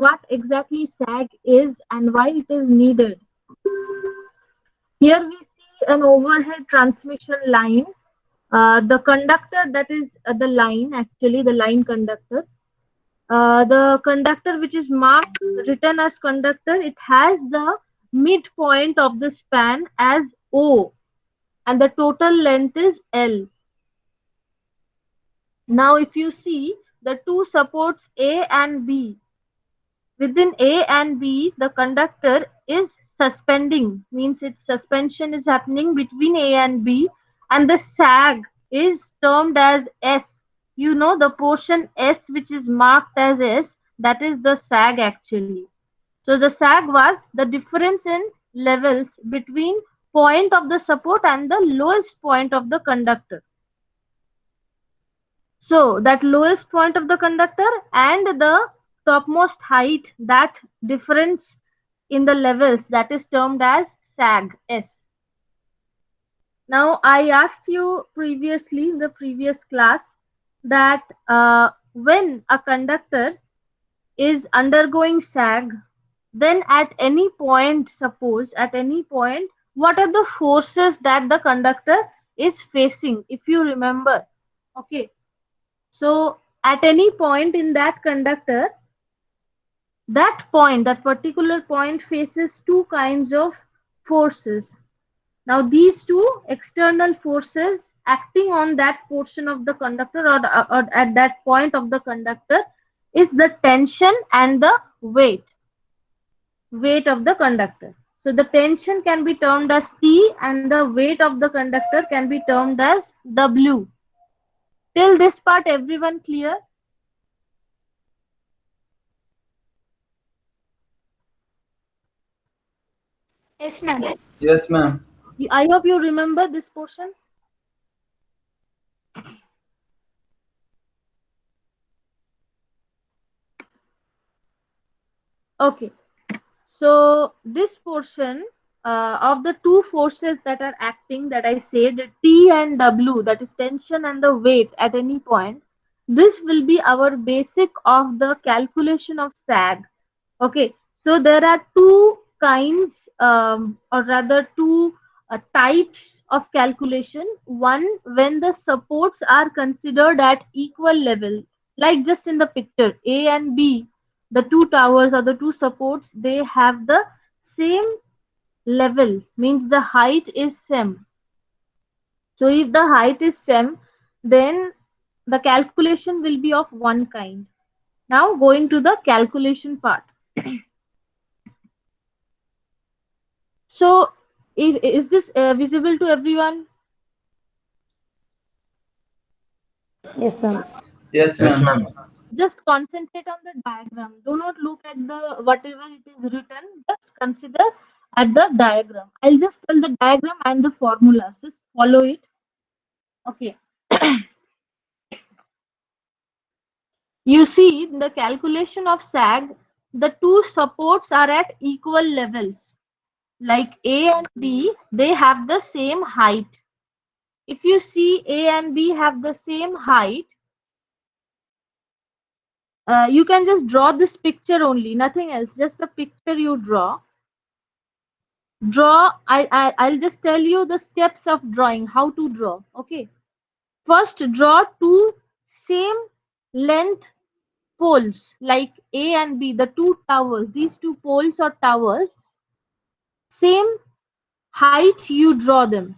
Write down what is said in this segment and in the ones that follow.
what exactly sag is and why it is needed. Here we see an overhead transmission line. The conductor, that is the line, actually the line conductor. The conductor which is marked written as conductor, it has the midpoint of the span as O, and the total length is L. Now if you see the two supports A and B, within A and B the conductor is suspending, means its suspension is happening between A and B, and the sag is termed as S. You know, the portion S which is marked as S, that is the sag actually. So the sag was the difference in levels between point of the support and the lowest point of the conductor. So that lowest point of the conductor and the topmost height, that difference in the levels, that is termed as sag S. Now I asked you previously in the previous class that when a conductor is undergoing sag, then at any point, suppose at any point, what are the forces that the conductor is facing, if you remember? Okay, so at any point in that conductor, that point, that particular point faces two kinds of forces. Now these two external forces acting on that portion of the conductor, or at that point of the conductor, is the tension and the weight of the conductor. So the tension can be termed as T and the weight of the conductor can be termed as W. Till this part, everyone clear? Yes, ma'am. Yes, ma'am. I hope you remember this portion. Okay. So this portion of the two forces that are acting, that I said, T and W, that is tension and the weight at any point, this will be our basic of the calculation of sag. Okay, so there are two kinds, or rather two types of calculation. One, when the supports are considered at equal level, like just in the picture, A and B, the two towers or the two supports, they have the same level, means the height is same. So if the height is same, then the calculation will be of one kind. Now going to the calculation part. So, is this visible to everyone? Yes, ma'am. Yes, Yes, ma'am. ma'am. Just concentrate on the diagram. Do not look at the whatever it is written. Just consider at the diagram. I'll just tell the diagram and the formulas. Just follow it. Okay. You see, in the calculation of sag, the two supports are at equal levels. Like A and B, they have the same height. If you see A and B have the same height, you can just draw this picture only, nothing else, just the picture you draw. I'll just tell you the steps of drawing, how to draw. Okay, first draw two same length poles like A and B, the two towers, these two poles or towers, same height, you draw them.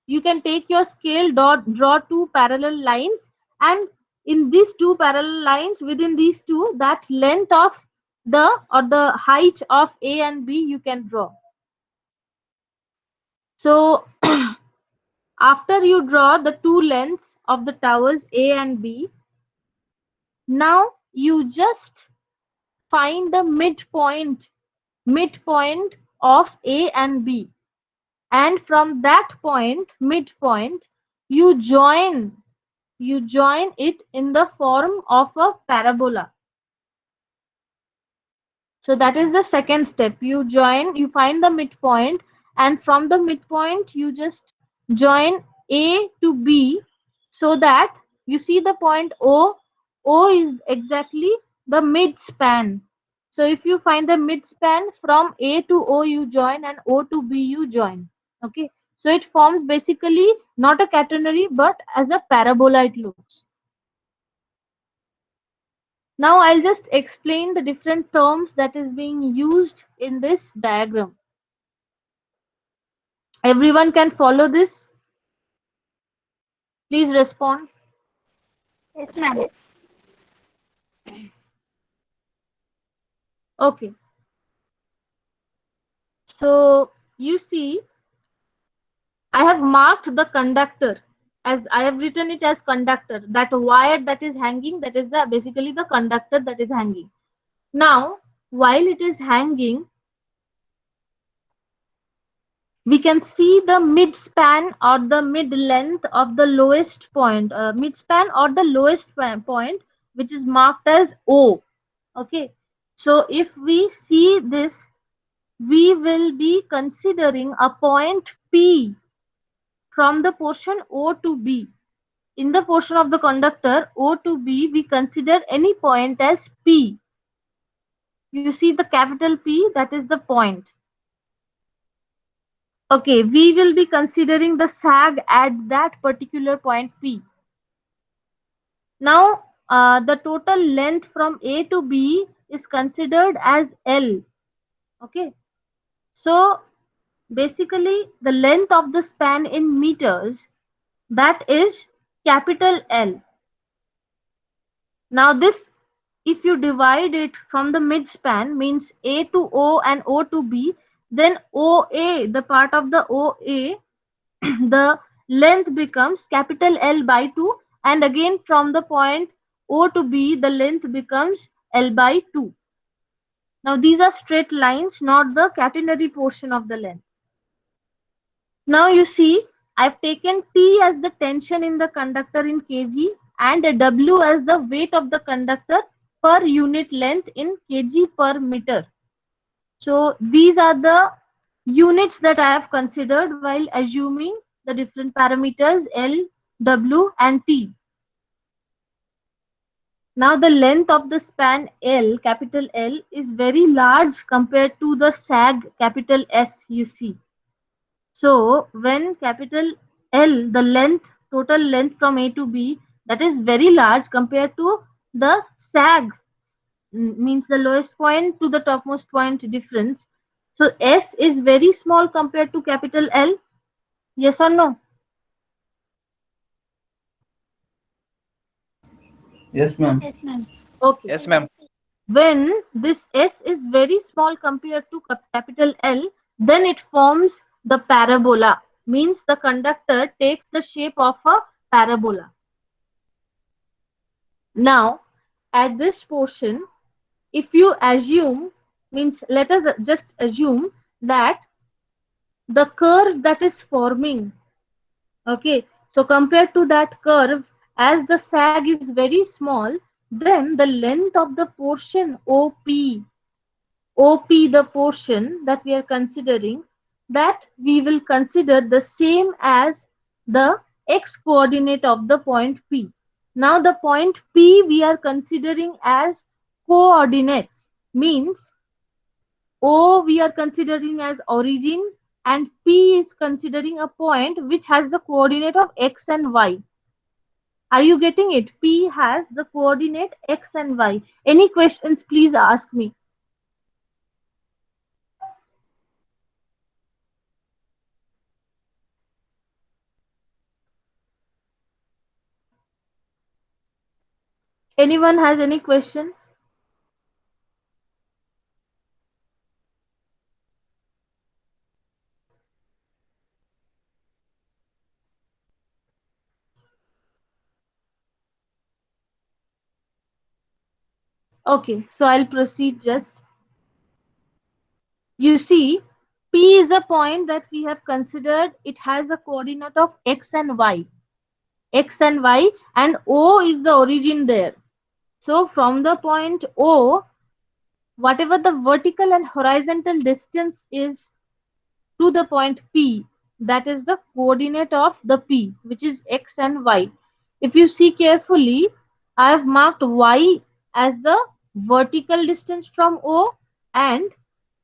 You can take your scale, draw two parallel lines, and in these two parallel lines, within these two, that length of the height of A and B you can draw. So after you draw the two lengths of the towers A and B, now you just find the midpoint of A and B, and from that point, midpoint, you join it in the form of a parabola. So that is the second step. You find the midpoint, and from the midpoint you just join A to B, so that you see the point O. O is exactly the mid span. So if you find the midspan from A to O you join and O to B you join. Okay. So it forms basically not a catenary but as a parabola it looks. Now I'll just explain the different terms that is being used in this diagram. Everyone can follow this. Please respond. Yes, ma'am. Okay. So you see, I have marked the conductor as I have written it as conductor. That wire that is hanging, that is the basically the conductor that is hanging. Now, while it is hanging, we can see the midspan or the mid length of the lowest point, midspan or the lowest point, which is marked as O. Okay. So if we see this, we will be considering a point P from the portion O to B. In the portion of the conductor O to B, we consider any point as P. You see the capital P, that is the point. Okay, we will be considering the sag at that particular point P. Now, the total length from A to B is considered as L. Okay, so basically the length of the span in meters, that is capital L. Now this, if you divide it from the midspan, means A to O and O to B, then OA, the part of the OA, the length becomes capital L by 2, and again from the point O to B, the length becomes L by 2. Now these are straight lines, not the catenary portion of the length. Now you see, I've taken T as the tension in the conductor in kg and W as the weight of the conductor per unit length in kg per meter. So these are the units that I have considered while assuming the different parameters L, W and T. Now the length of the span L, capital L, is very large compared to the sag, capital S, you see. So when capital L, the length, total length from A to B, that is very large compared to the sag, means the lowest point to the topmost point difference. So S is very small compared to capital L. Yes or no? Yes, ma'am. Yes, ma'am. Okay. Yes, ma'am. When this S is very small compared to capital L, then it forms the parabola. Means the conductor takes the shape of a parabola. Now, at this portion, if you assume, means let us just assume that the curve that is forming, okay, so compared to that curve, as the sag is very small, then the length of the portion OP, the portion that we are considering, that we will consider the same as the x coordinate of the point P. Now the point P we are considering as coordinates, means O we are considering as origin and P is considering a point which has the coordinate of x and y. Are you getting it? P has the coordinate x and y. Any questions, please ask me. Anyone has any question? Okay, so I'll proceed just. You see, P is a point that we have considered. It has a coordinate of x and y. X and y, and O is the origin there. So from the point O, whatever the vertical and horizontal distance is to the point P, that is the coordinate of the P, which is x and y. If you see carefully, I have marked y as the vertical distance from O, and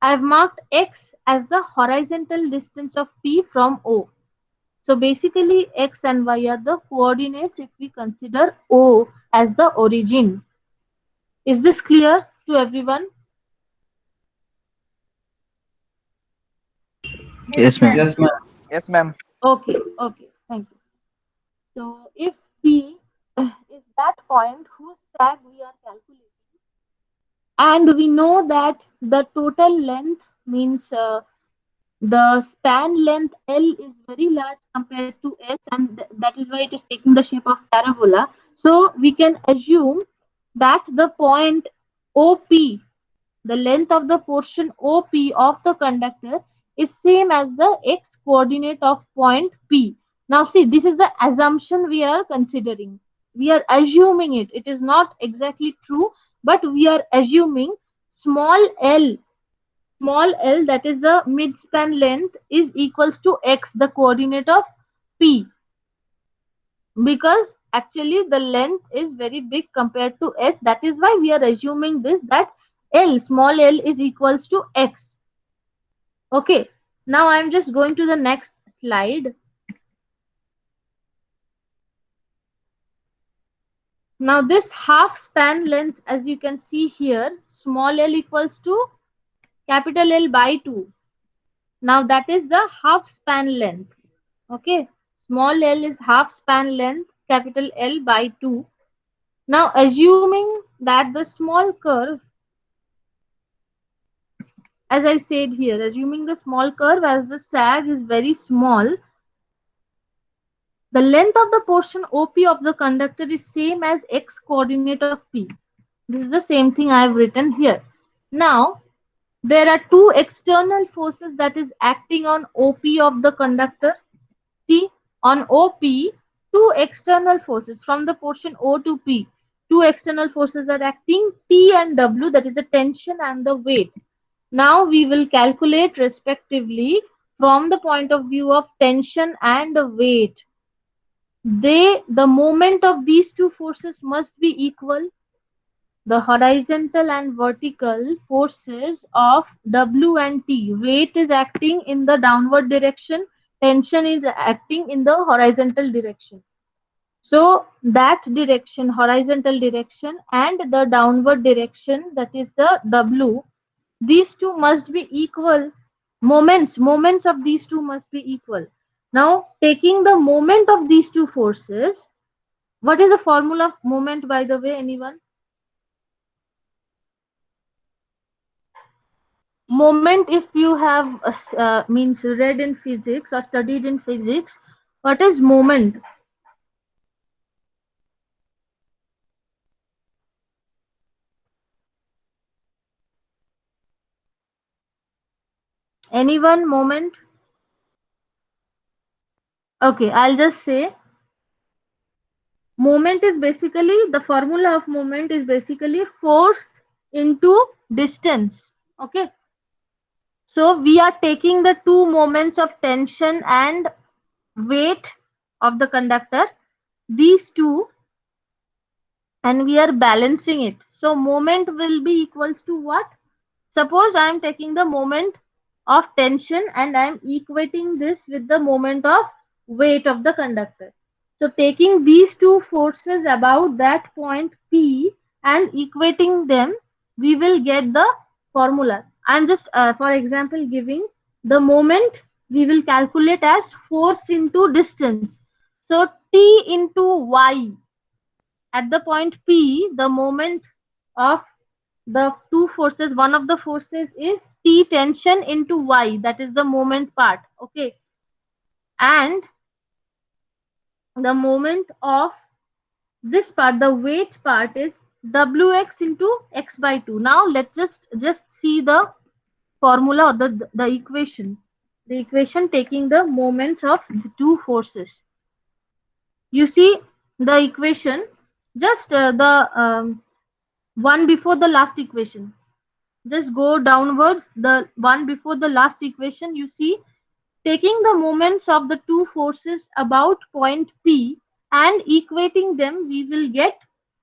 I've marked x as the horizontal distance of P from O. So basically x and y are the coordinates if we consider O as the origin. Is this clear to everyone? Yes, Yes, ma'am. ma'am. Yes, ma'am. Okay, okay, thank you. So if P is that point whose sag we are calculating, and we know that the total length means the span length L is very large compared to S, and that is why it is taking the shape of parabola. So we can assume that the point OP, the length of the portion OP of the conductor, is same as the x coordinate of point P. Now see, this is the assumption we are considering. We are assuming it. It is not exactly true, but we are assuming small l, that is the midspan length, is equals to x, the coordinate of P, because actually the length is very big compared to S. That is why we are assuming this, that L, small l, is equals to x. Okay, now I'm just going to the next slide. Now this half span length, as you can see here, small l equals to capital L by 2. Now that is the half span length. Okay, small l is half span length, capital L by 2. Now assuming that the small curve, as I said here, assuming the small curve as the sag is very small, the length of the portion OP of the conductor is same as x coordinate of P. This is the same thing I have written here. Now, there are two external forces that is acting on OP of the conductor. See, on OP, two external forces from the portion O to P. Two external forces are acting, T and W, that is the tension and the weight. Now we will calculate respectively from the point of view of tension and weight. The moment of these two forces must be equal. The horizontal and vertical forces of W and T. Weight is acting in the downward direction, tension is acting in the horizontal direction. So that direction, horizontal direction, and the downward direction, that is the W, these two must be equal. Moments of these two must be equal. Now taking the moment of these two forces, what is the formula of moment, by the way, anyone? Moment, if you have means read in physics or studied in physics, what is moment? Anyone, moment? Okay, I'll just say moment is basically, the formula of moment is basically force into distance. Okay, so we are taking the two moments of tension and weight of the conductor, these two, and we are balancing it. So moment will be equals to what? Suppose I am taking the moment of tension and I am equating this with the moment of weight of the conductor. So taking these two forces about that point P and equating them, we will get the formula. I am just, for example, giving the moment we will calculate as force into distance. So T into Y. At the point P, the moment of the two forces, one of the forces is T tension into Y, that is the moment part. Okay, and the moment of this part, the weight part, is Wx into x by 2. Now let's just see the formula, or the equation, the equation taking the moments of the two forces. You see the equation, just the one before the last equation. Just go downwards, the one before the last equation, you see, taking the moments of the two forces about point P and equating them, we will get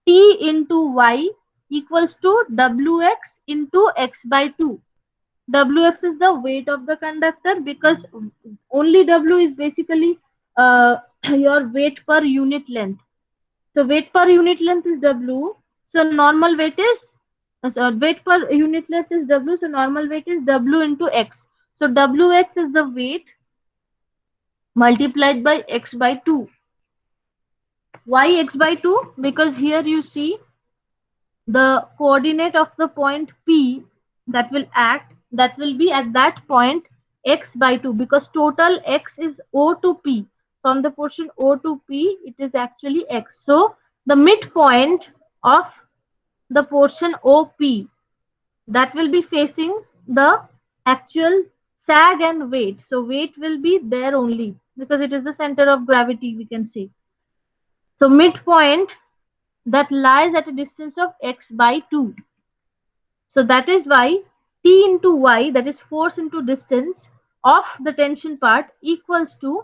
T into Y equals to Wx into x by 2. Wx is the weight of the conductor because only W is basically uh, your weight per unit length. So weight per unit length is W. So normal weight is weight per unit length is W. So normal weight is W into x. So Wx is the weight multiplied by x by 2. Why x by 2? Because here you see the coordinate of the point P that will act, that will be at that point x by 2, because total x is O to P. From the portion O to P, it is actually x. So the midpoint of the portion OP, that will be facing the actual sag and weight. So weight will be there only because it is the center of gravity, we can say. So midpoint that lies at a distance of x by 2. So that is why T into Y, that is force into distance of the tension part, equals to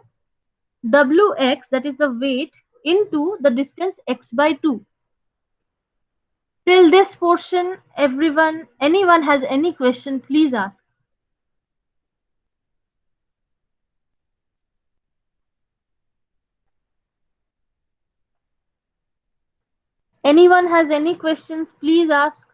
Wx, that is the weight, into the distance x by 2. Till this portion, anyone has any question, please ask. Anyone has any questions, please ask.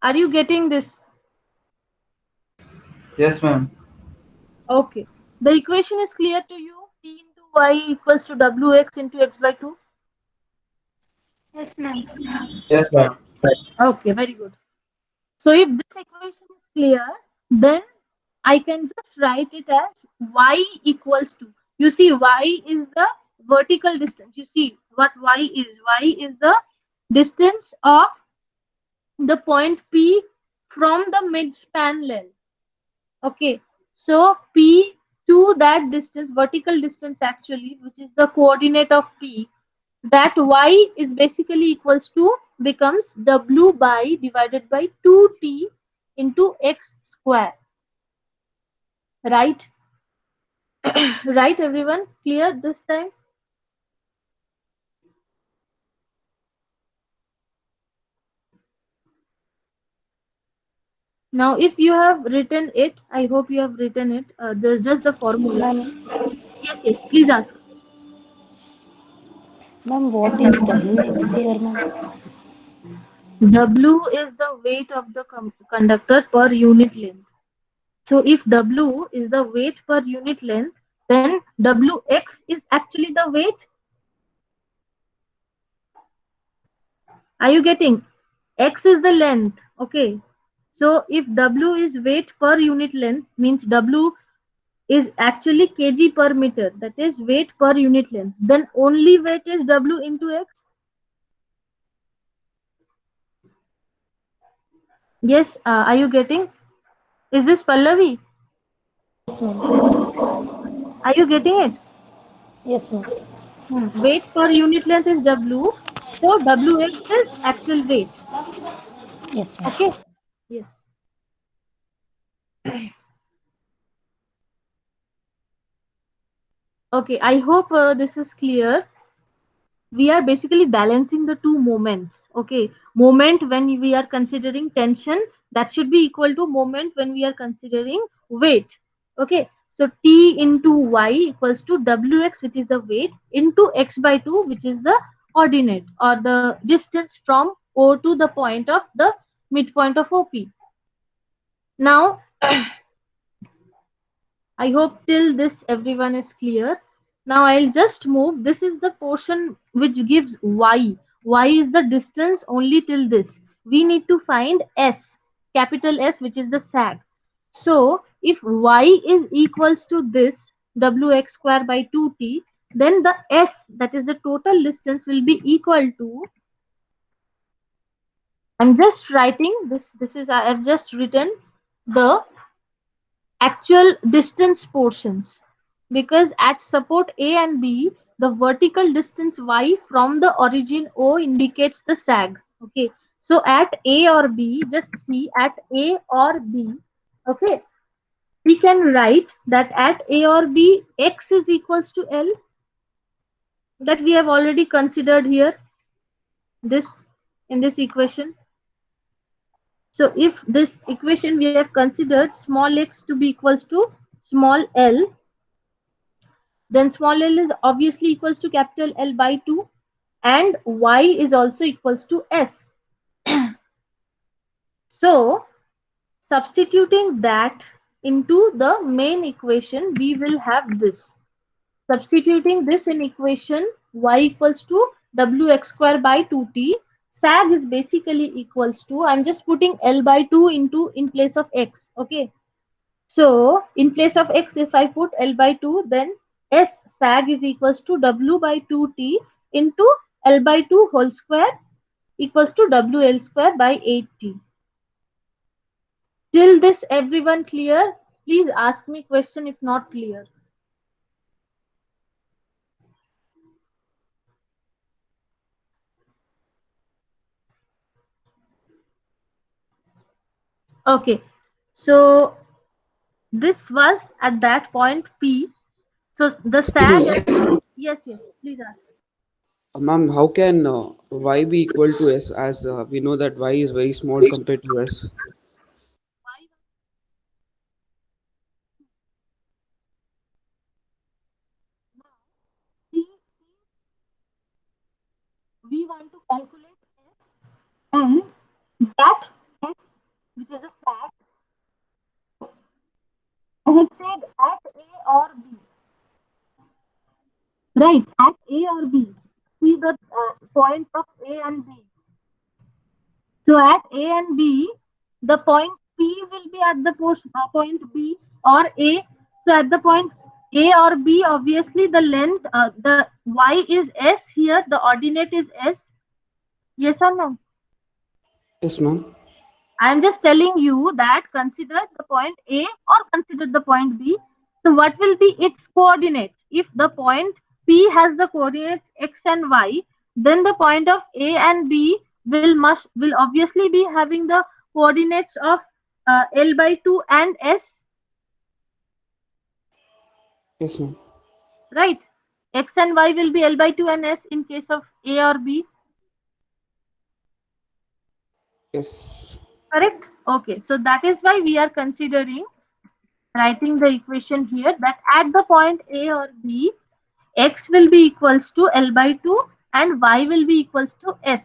Are you getting this? Yes, ma'am. Okay. The equation is clear to you. T into Y equals to Wx into x by 2. Yes, ma'am. Yes, ma'am. Okay, very good. So if this equation is clear, then I can just write it as y equals to. You see, y is the vertical distance. You see what y is. Y is the distance of the point P from the mid-span length. Okay, so P to that distance, vertical distance actually, which is the coordinate of P, that y is basically equals to, becomes W by divided by 2t into x square. Right? Right, everyone? Clear this time? Now, if you have written it, I hope you have written it. There's just the formula. Ma'am, Yes, yes, please ask. ma'am, what is WX here, ma'am? W is the weight of the conductor per unit length. So, if W is the weight per unit length, then Wx is actually the weight. Are you getting? X is the length. Okay. So, if W is weight per unit length, means W is actually kg per meter, that is weight per unit length, then only weight is W into x. Yes, are you getting? Is this Pallavi? Yes, ma'am. Are you getting it? Yes, ma'am. Weight per unit length is W, so Wx is actual weight. Yes, ma'am. Okay. Yes. Okay, I hope this is clear. We are basically balancing the two moments. Okay, moment when we are considering tension, that should be equal to moment when we are considering weight. Okay, so T into Y equals to Wx, which is the weight, into x by 2, which is the coordinate or the distance from O to the point of the midpoint of OP. Now I hope till this everyone is clear. Now I'll just move. This is the portion which gives y. Y is the distance only till this. We need to find S, capital S, which is the sag. So if y is equals to this wx square by 2t, then the S, that is the total distance, will be equal to, I'm just writing this. This is, I have just written the actual distance portions, because at support A and B, the vertical distance y from the origin O indicates the sag. Okay, so at A or B, just see, at A or B, Okay, we can write that at A or B, x is equals to L, that we have already considered here, this in this equation. So if this equation we have considered small x to be equals to small l, then small l is obviously equals to capital L by 2, and y is also equals to s. So substituting that into the main equation, we will have this. Substituting this in equation y equals to wx square by 2t, sag is basically equals to, I'm just putting L by 2 into in place of x. Okay. So in place of x, if I put L by 2, then S sag is equals to W by 2t into L by 2 whole square equals to WL square by 8t. Till this everyone clear? Please ask me question if not clear. Okay. So this was at that point P. So the Excuse sag. me, Yes, yes, please ask. ma'am. How can y be equal to s as we know that y is very small compared to s? We want to calculate S, and that S, which is a sag, I have said at A or B, right? At A or B, see the point of A and B. So at A and B, the point P will be at the point B or A. So at the point A or B, obviously the length, the y is S here, the ordinate is S. Yes or no? Yes, ma'am. I am just telling you that consider the point A or consider the point B. So what will be its coordinates? If the point P has the coordinates x and y, then the point of A and B will obviously be having the coordinates of L by 2 and S, Yes, ma'am. right? X and y will be L by 2 and S in case of A or B, Yes. correct? Okay, so that is why we are considering writing the equation here that at the point A or B, x will be equals to L by 2 and y will be equals to s.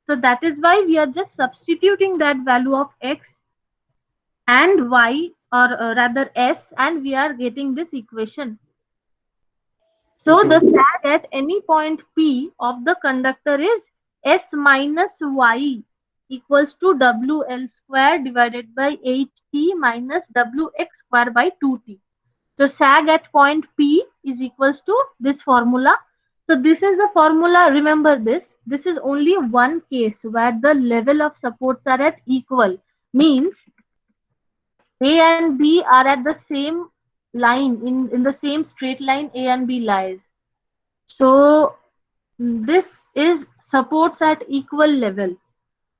So that is why we are just substituting that value of x and y, or rather s, and we are getting this equation. So Okay, the ma'am. sag at any point P of the conductor is s minus y equals to WL square divided by 8t minus WX square by 2t. So sag at point P is equals to this formula. So this is the formula, remember this. This is only one case where the level of supports are at equal. Means A and B are at the same line, in the same straight line A and B lies. So this is supports at equal level.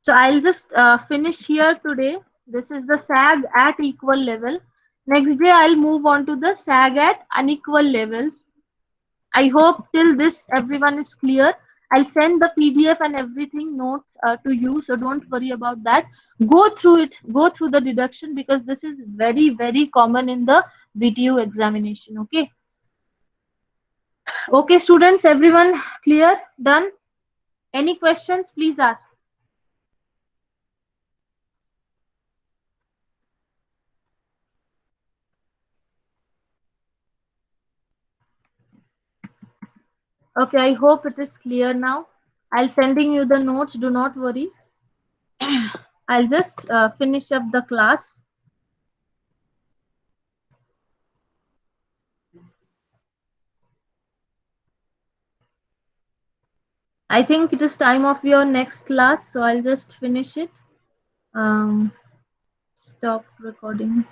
So I'll just finish here today. This is the sag at equal level. Next day I'll move on to the sag at unequal levels. I hope till this everyone is clear. I'll send the PDF and everything notes to you, so don't worry about that. Go through it, go through the deduction because this is very, very common in the VTU examination. Okay. Okay, students, everyone clear? Done? Any questions? Please ask. Okay, I hope it is clear now. I'll sending you the notes. Do not worry. I'll just finish up the class. I think it is time of your next class, so I'll just finish it. Um, Stop recording.